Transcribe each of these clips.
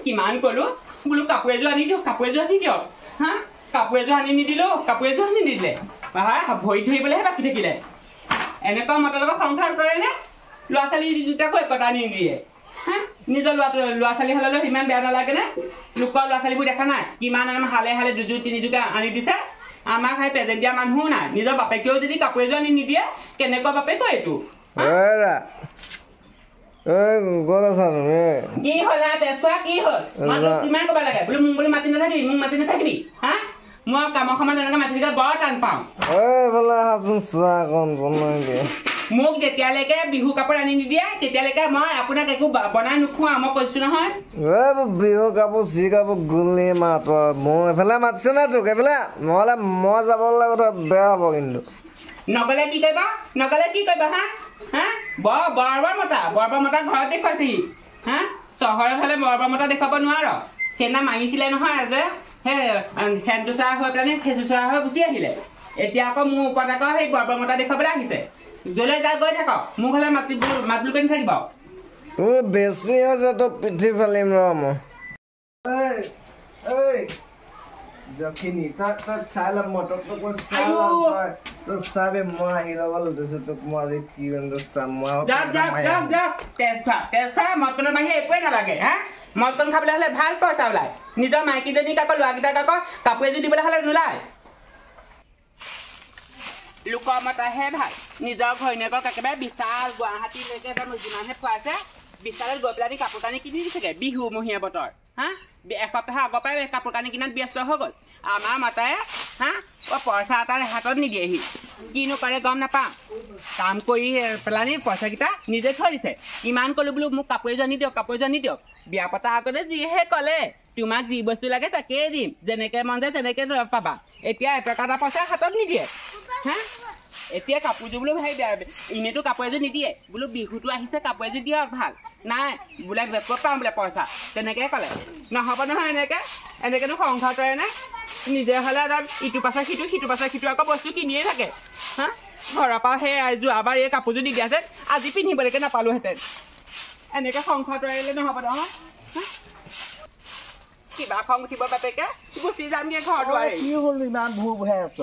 কিমান কলো বোলো কাপোৰ এযোৰ আনি দিয়ক হা কাপোৰ এযোৰ আনি নিদিলো কাপোৰ এযোৰ আনি নিদিলে ভৰি ধৰিবলৈহে বাকী থাকিলে এনেকুৱা মতৰ লগত সংসাৰ কৰে নে ল'ৰা ছোৱালী দুটাকো একতা আনি নিদিয়ে হা নিজৰ ল'ৰা ছোৱালী হ'লেও ইমান বেয়া নালাগে নে লোকৰ ল'ৰা ছোৱালীবোৰ দেখা নাই কিমান হালে হালে দুযোৰ তিনিযোৰকে আনি দিছে আমাক সেই প্ৰেজেণ্ট দিয়া মানুহো নাই নিজৰ বাপেকেও যদি কাপোৰ এযোৰ আনি নিদিয়ে কেনেকুৱা বাপেক এইটো কি হ'ল তেজখোৱা কি হ'ল কিমান ক'ব লাগে বোলো মোক বুলি মাতি নাথাকিবি হা মই কামৰ সময়ত এনেকৈ মাতি থাকিলে বৰ টান পাওঁ মোক যেতিয়ালৈকে বিহু কাপোৰ আনি নিদিয়ে তেতিয়ালৈকে মই আপোনাক একো বনাই নোখোৱাওঁ মই কৈছো নহয় বিহু কাপোৰ চি কাপোৰ গুলি মাত্ৰ মোৰ এফালে মাতিছে নে তোক এইফালে নহ'লে মই যাবলৈ কথা বেয়া হ'ব কিন্তু নগ'লে কি কৰিবা হা হা বৰ মতা ঘৰত দেখুৱাইছেহি হা চহৰত হ'লে বৰ মতা দেখুৱাব নোৱাৰ সেইদিনা মাৰিছিলে নহয় যে সেই খেনটোচৰা হৈ পেলাই ফেচুচৰা হৈ গুচি আহিলে এতিয়া আকৌ মোৰ ওপৰত আকৌ সেই বৰ মতা দেখুৱাবলৈ আহিছে য'লৈ যা গৈ থাকক মোক হ'লে মাত বোল কৰি নাথাকিব তোৰ বেছি হৈছে তোৰ পিঠি ফালিম ৰ মই যখিনি তই চাই ল'ম মই তোক চাবি মই আহি ল'ব লৈছো তোক মই আজি কি চাম তেজখোৱা মদকণৰ বাহিৰে একোৱে নালাগে হা মদকণ খাবলৈ হ'লে ভাল পইচা ওলায় নিজৰ মাইকীজনীক আকৌ ল'ৰাকেইটাক আকৌ কাপোৰ এযোৰ দিবলৈ হ'লে নোলায় লোকৰ মতাহে ভাল নিজৰ ঘৈণীয়েকক একেবাৰে বিশাল গুৱাহাটীলৈকে যিমানহে খুৱাইছে বিশালত গৈ পেলাই কাপোৰ কানি কিনি দিছেগৈ বিহুমহীয়া বতৰ হা এসপ্তাহ আগৰ পৰাই কাপোৰ কানি কিনাত ব্যস্ত হৈ গ'ল আমাৰ মতাই হা পইচা এটা হাতত নিদিয়েহি কিনো কৰে গম নাপাওঁ কাম কৰি পেলানি পইচাকেইটা নিজে থৈ দিছে ইমান ক'লো বোলো মোক কাপোৰ এযোৰ আনি দিয়ক বিয়া পতা আগতে যিহে ক'লে তোমাক যি বস্তু লাগে তাকেই দিম যেনেকৈ মন যায় তেনেকৈ পাবা এতিয়া এটকা এটা পইচা হাতত নিদিয়ে হা এতিয়া কাপোৰযোৰ বোলো ভাই এনেইতো কাপোৰ এযোৰ নিদিয়ে বোলো বিহুটো আহিছে কাপোৰ এযোৰ দিয়ক ভাল নাই বোলে ক'ত পাম বোলে পইচা তেনেকৈ ক'লে নহ'ব নহয় এনেকৈনো সংসাৰ কৰেনে নিজে হ'লে ইটো পাছত সিটো আকৌ বস্তু কিনিয়ে থাকে হা ঘৰৰ পৰা সেই যোৱাবাৰ এই কাপোৰযোৰ দি দিয়াহেঁতেন আজি পিন্ধিবলৈকে নাপালোহেঁতেন এনেকৈ সংসাৰ কৰিলে নহ'ব নহয় কিবা খং উঠিব বাপেকে গুচি যামগৈ ঘৰ দুৱাৰ কি হ'ল ইমান ভূ ভূৱাই আছ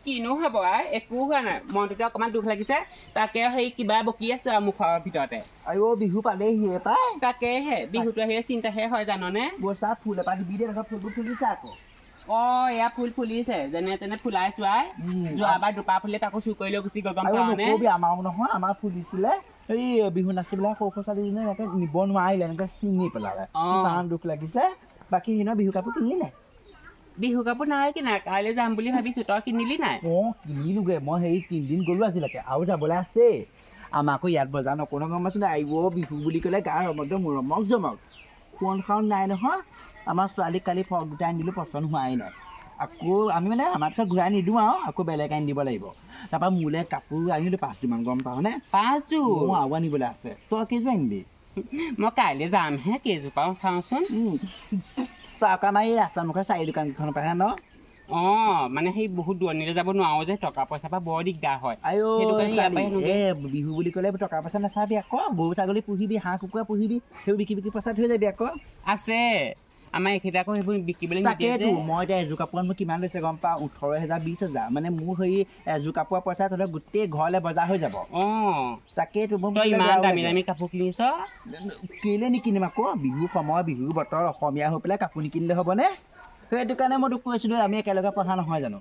কিনো হ'ব একো হোৱা নাই মনটোতে অকণমান দুখ লাগিছে তাকে সেই কিবা বকি আছো আৰু মুখৰ ভিতৰতে বিহু পালেহি পাই তাকেহে বিহুটো আহিলে চিন্তাহে হয় জাননে বৰ্ষা ফুল এপাহ দিবি দে ফুলবোৰ ফুলিছে আকৌ এয়া ফুল ফুলিছে যেনে তেনে ফুলাই চোৱাই যোৱাবাৰ দুপা ফুলে তাকো চুৰ কৰি লৈ গুচি গ'ল গম আমাৰো নহয় আমাৰ ফুলিছিলে এই বিহু নাচিবলৈ সৰু ছোৱালীজনী এনেকে নিব নোৱাৰিলে এনেকে ছিঙি পেলালে ইমান দুখ লাগিছে বাকী সিহঁতৰ বিহু কাপোৰ কিনিলি নাই বিহু কাপোৰ নাই কিনা কাইলৈ যাম বুলি ভাবিছো তই কিনিলি নাই কিনিলোগে মই সেই 3 দিন গলো আজিলৈকে আৰু যাবলৈ আছে আমাকো ইয়াত বজাৰ নকৰো গম পাইছো নাই বিহু বুলি ক'লে গাৰ ৰমক জমক কোন খাওঁ নাই নহয় আমাৰ ছোৱালীক কালি ফ্ৰক দুটা আনি দিলোঁ পচন্দ হোৱাই নাই আকৌ আমি মানে আমাৰ তাত ঘূৰাই নিদিওঁ আৰু আকৌ বেলেগ আনি দিব লাগিব তাৰপৰা মোলৈ কাপোৰ আনিলোঁ 5যোৰমান গম পাওঁনে 5যোৰ মোৰ আৰু আনিবলৈ আছে তই কেইযোৰ আনিবি মই কাইলৈ যামহে কেইযোৰ পাওঁ চাওঁচোন টকা মাৰি ৰাস্তা মুখে 4 দোকানকেইখনৰ পৰাহে ন মানে সেই বহুত দূৰণিলৈ যাব নোৱাৰো যে টকা পইচা পৰা বৰ দিগদাৰ হয় বিহু বুলি ক'লে টকা পইচা নাচাবি আকৌ গৰু ছাগলী পুহিবি হাঁহ কুকুৰা পুহিবি সেইবোৰ বিকি পইচা থৈ যাবি আকৌ আছে আমাৰ এইকেইটা আকৌ সেইবোৰ বিকিবলৈ তাকেতো মই এতিয়া এযোৰ কাপোৰত মোক কিমান লৈছে গম পাওঁ 18,000 20,000 মানে মোৰ সেই এযোৰ কাপোৰৰ পইচা তহঁতে গোটেই ঘৰলৈ বজাৰ হৈ যাব তাকেতো ইমান দামী দামী কাপোৰ কিনিছ কেলে নিকিনিম আকৌ বিহু সময় বিহুৰ বতৰ অসমীয়া হৈ পেলাই কাপোৰ নিকিনিলে হ'বনে সেইটো কাৰণে মই তোক কৈছিলোঁ আমি একেলগে পঢ়া নহয় জানো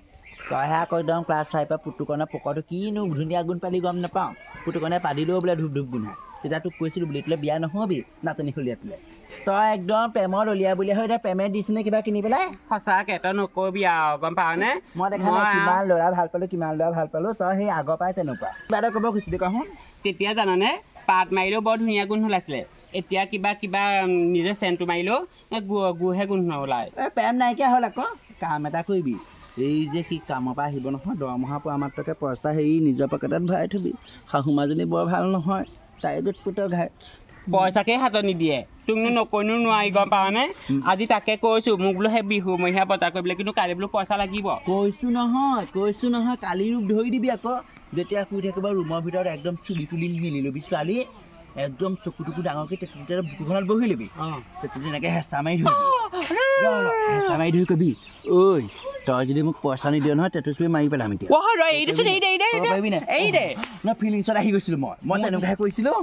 তইহে আকৌ একদম ক্লাছ 5 পৰা পুতুকণৰ পকৰটো কিনো ধুনীয়া গুণ পালি গম নাপাওঁ পুতুকণে পাদিলেও বোলে ধূপ ধূপ গোন্ধায় তেতিয়া তোক কৈছিলোঁ বুলি তোলে বিয়া নহ'বি নাটনি খলিয়াই তোলে তই একদম প্ৰেমৰ ললিয়া বুলিয়া হৈ এতিয়া প্ৰেমে দিছিলে কিবা কিনি পেলাই সঁচাকৈ তই নকবি আৰু গম পাৱনে মই দেখা নাই কিমান ল'ৰা ভাল পালোঁ তই সেই আগৰ পৰাই তেনেকুৱা কিবা এটা ক'ব খুজিছিলি কচোন তেতিয়া জাননে পাত মাৰিলেও বৰ ধুনীয়া গোন্ধ ওলাইছিলে এতিয়া কিবা নিজে চেণ্টটো মাৰিলেও গুহে গোন্ধ ওলায় প্ৰেম নাইকিয়া হ'ল আকৌ কাম এটা কৰিবি এই যে সি কামৰ পৰা আহিব নহয় দৰমহা পোৱা মাত্ৰকে পইচা হেৰি নিজৰ পকেটত ভৰাই থবি শাহু মাজনী বৰ ভাল নহয় তাই য'ত পুতৰ ঘাই পইচাকে হাতত নিদিয়ে তোকনো নকৈনো নোৱাৰি গম পাৱনে আজি তাকে কৈছোঁ মোক বোলো সেই বিহুমহীয়া বজাৰ কৰিবলৈ কিন্তু কাইলৈ বোলো পইচা লাগিব কৈছোঁ নহয় কালি ৰূপ ধৰি দিবি আকৌ যেতিয়া শুই থাকিব ৰুমৰ ভিতৰত একদম চুলি তুলি মেলি ল'বি ছোৱালী একদম চকুটুকু ডাঙৰকৈ তেতুতে বুকুখনত বহি ল'বি তেতুতে এনেকৈ হেঁচা মাৰি ধৰিবি হেঁচা মাৰি ধৰি কবি ঐ তই যদি মোক পইচা নিদিয় নহয় তেতু চুই মাৰি পেলাম এতিয়া ন ফিলিংছত আহি গৈছিলোঁ মই তেনেকুৱাহে কৈছিলোঁ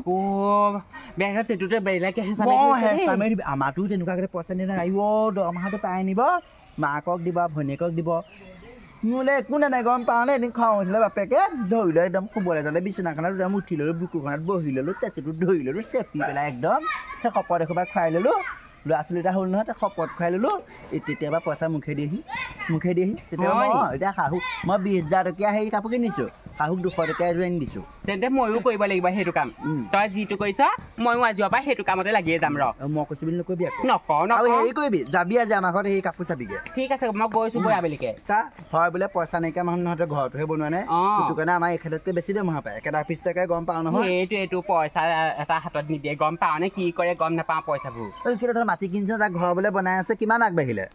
হেঁচা মাৰি দিবি আমাৰতো তেনেকুৱাকৈ পইচা নিদিয়ে আহিব দৰমহাটো পাই আনিব মাকক দিব ভনীয়েকক দিব মোলৈ একো নাই গম পাওঁ নে এদিন খোৱা হৈছিলে বাপেকে ধৰি লৈ একদম শুবলৈ যালে বিচনাখনত একদম উঠি ল'লোঁ বুকুখনত বহি ল'লোঁ তেতুটো ধৰি ল'লোঁ চেপি পেলাই একদম সেই শপত এসোপা খুৱাই ল'লোঁ ল'ৰা ছোৱালী এটা হ'ল নহয় শপত খুৱাই ল'লোঁ তেতিয়াবা পইচা মুখে দিয়েহি তেতিয়া এতিয়া শাহুক মই 20,000 টকীয়া হেৰি কাপোৰ কিনিছোঁ শাহুক 200 টকীয়া এযোৰ আনি দিছোঁ তেন্তে ময়ো কৰিব লাগিব সেইটো কাম তই যিটো কৰিছ ময়ো আজিৰ পৰা সেইটো কামতে লাগিয়ে যাম মই কৈছোঁ বুলি নকবি নকওঁ আৰু হেৰি কৰিবি যাবি আজি আমাৰ ঘৰত সেই কাপোৰ চাবিগে ঠিক আছে মই গৈছোঁ গৈ আবেলিকে হয় বোলে পইচা নাইকিয়া মানুহ নহওঁতে ঘৰটোহে বনোৱা নাই সেইটো কাৰণে আমাৰ এখেততকৈ বেছি দৰমহা পায় একেটা অফিচ টকাই গম পাওঁ নহয় এইটো পইচা এটা হাতত নিদিয়ে গম পাওঁ নে কি কৰে গম নাপাওঁ পইচাবোৰ ধৰ মাটি কিনিছে তাক ঘৰ বোলে বনাই আছে কিমান আগবাঢ়িলে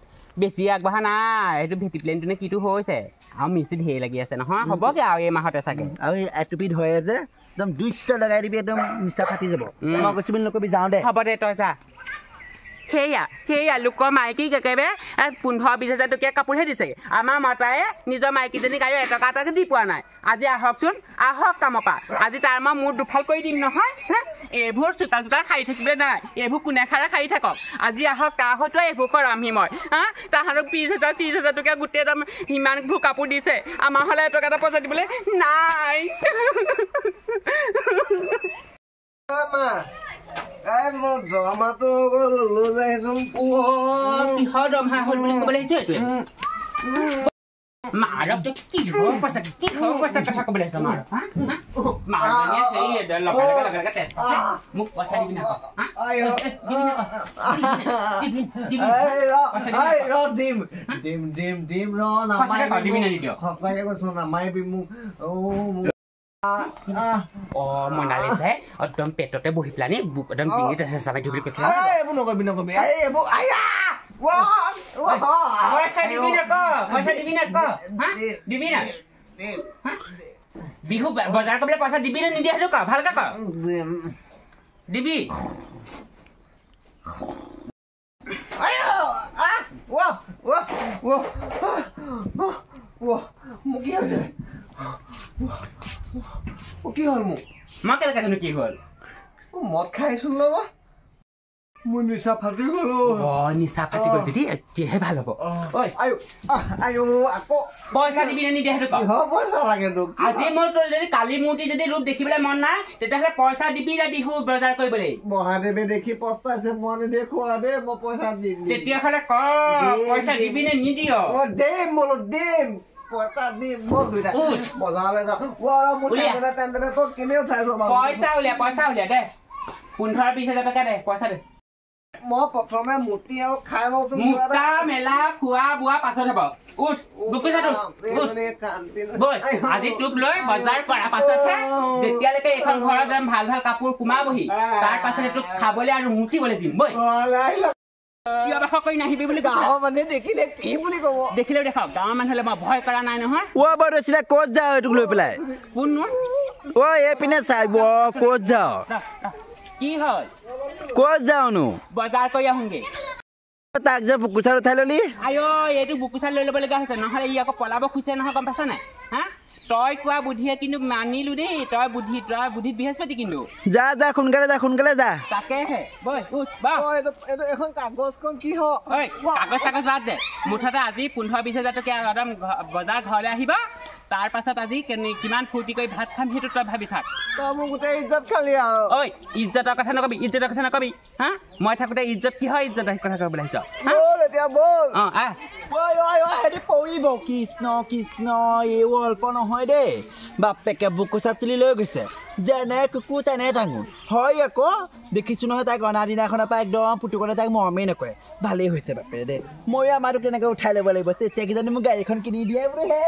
বেছি আগবঢ়া নাই এইটো ভেটি প্লেনটো নে কিটো হৈছে আৰু মিস্ত্ৰী ঢেৰ লাগি আছে নহয় হ'বগে আৰু এই মাহতে চাগে আৰু এই এটুপি ধৰে যে একদম 200 লগাই দিবি একদম নিচা ফাটি যাব মই কৈছোঁ বুলি নকবি যাওঁ দে হ'ব দে তই যা সেয়া লোকৰ মাইকীক একেবাৰে 15-20,000 টকীয়া কাপোৰহে দিছে আমাৰ মতায়ে নিজৰ মাইকীজনীক আৰু এটকা এটাকে দি পোৱা নাই আজি আহকচোন আহক কামৰ পৰা আজি তাৰ মই মূৰ দুফাল কৰি দিম নহয় এইবোৰ চোতা খাই থাকিবলৈ নাই এইবোৰ কোনে খাৰে খাই থাকক আজি আহক কাহঁতো এইবোৰ কৰামহি মই তাহাঁতক 20,000-30,000 টকীয়া গোটেই একদম ইমানবোৰ কাপোৰ দিছে আমাৰ হ'লে এটকা এটা পইচা দিবলৈ নাই মই জমাটো লৈ যাইছোন কিহৰ দৰমহা হ'ল বুলি ক'বলৈ আহিছো এইটোৱে মাৰক তই কিহৰ পইচা কথা ক'বলৈ আহিছ মোক পইচা দিবি না দিম সঁচাকে কৈছো নামাৰিবি মোক মনালিছে একদম পেটতে বহি পেলানি বুক একদম ডিঙিত চাবাই ধৰি বুলি কৈছিলে এইবোৰ নকবি বিহু বজাৰ কৰিবলৈ পইচা দিবি নে নিদিয়ে সেইটো ক ভালকে ক দিবি মোক কি হৈছে কি হ'ল মোক মই কেনেকৈ জানো কি হ'ল মদ খাইছোন ল'ব মোৰ নিচা ফাটি গ'লো নিচা ফাটি গ'ল যদি এতিয়াহে ভাল হ'ব আকৌ পইচা দিবি নে নিদিয়ে সেইটো পইচা লাগে তোক আজি মোৰ তোৰ যদি কালি মূৰ্তি যদি ৰূপ দেখিবলৈ মন নাই তেতিয়াহ'লে পইচা দিবি নে বিহু বজাৰ কৰিবলৈ মহাদেৱে দেখি পস্তাইছে মই নেদেখুৱা দে মই পইচা দিম তেতিয়াহ'লে ক পইচা দিবি নে নিদিয় দিম বোলো দিম পইচা দিম মই বজাৰলৈ যাওঁ তোক কিনে উঠাইছো পইচা উলিয়া দে 15-20,000 টকা দে পইচা দে মই প্ৰথমে মুটি আৰু খাই লওঁচোন মুটা মেলা খোৱা বোৱা পাছত হ'ব আজি তোক লৈ বজাৰ কৰাৰ পাছতহে যেতিয়ালৈকে এইখন ঘৰত ভাল ভাল কাপোৰ সোমাবহি তাৰ পাছতে তোক খাবলৈ আৰু মুতিবলৈ দিম বৈ নাহিবি বুলি গাঁৱৰ মানুহে দেখিলে কি বুলি ক'ব দেখিলেও দেখাওক গাঁৱৰ মানুহ হ'লে মই ভয় কৰা নাই নহয় ক'ত যাওঁ এইটোক লৈ পেলাই কোননো এইপিনে চাই ক'ত যাওঁ কি হ'ল ক'ত যাওঁনো বজাৰ কৰি আহোঁগে তাক যে বুকুচাৰ উঠাই ল'লি এইটো বুকুচাৰ লৈ ল'বলগীয়া হৈছে নহ'লে ই আকৌ পলাব খুজিছে নহয় গম পাইছা নাই তই কোৱা বুদ্ধিয়ে কিন্তু মানিলো দেই তই বুদ্ধিত বৃহস্পতি কিন্তু যা সোনকালে যা তাকেহে এখন কাগজখন কি হয় কাগজ বাদ দে মুঠতে আজি 15-20,000 টকীয়া একদম বজাৰ ঘৰলৈ আহিব তাৰ পাছত আজি কিমান ফূৰ্তি কৰি ভাত খাম সেইটো তই ভাবি থাক তই মোক গোটেই ইজ্জত খালি আৰু ইজ্জতৰ কথা নকবি মই থাকোঁতে ইজ্জত কি হয় ইজ্জতৰ কথা ক'বলৈ আহিছ পৰিব কৃষ্ণ এইও অল্প নহয় দেই বাপেকে বুকুচা তুলি লৈ গৈছে যেনে কুকুৰ তেনে ডাঙৰ হয় আকৌ দেখিছোঁ নহয় তাইক অনা দিনাখনৰ পৰা একদম পুতুকনে তাইক মৰমেই নকৰে ভালেই হৈছে বাপেৰে দেই ময়ো আমাৰতো তেনেকৈ উঠাই ল'ব লাগিব তেতিয়া কিজানি মোক গাড়ীখন কিনি দিয়ে বোলে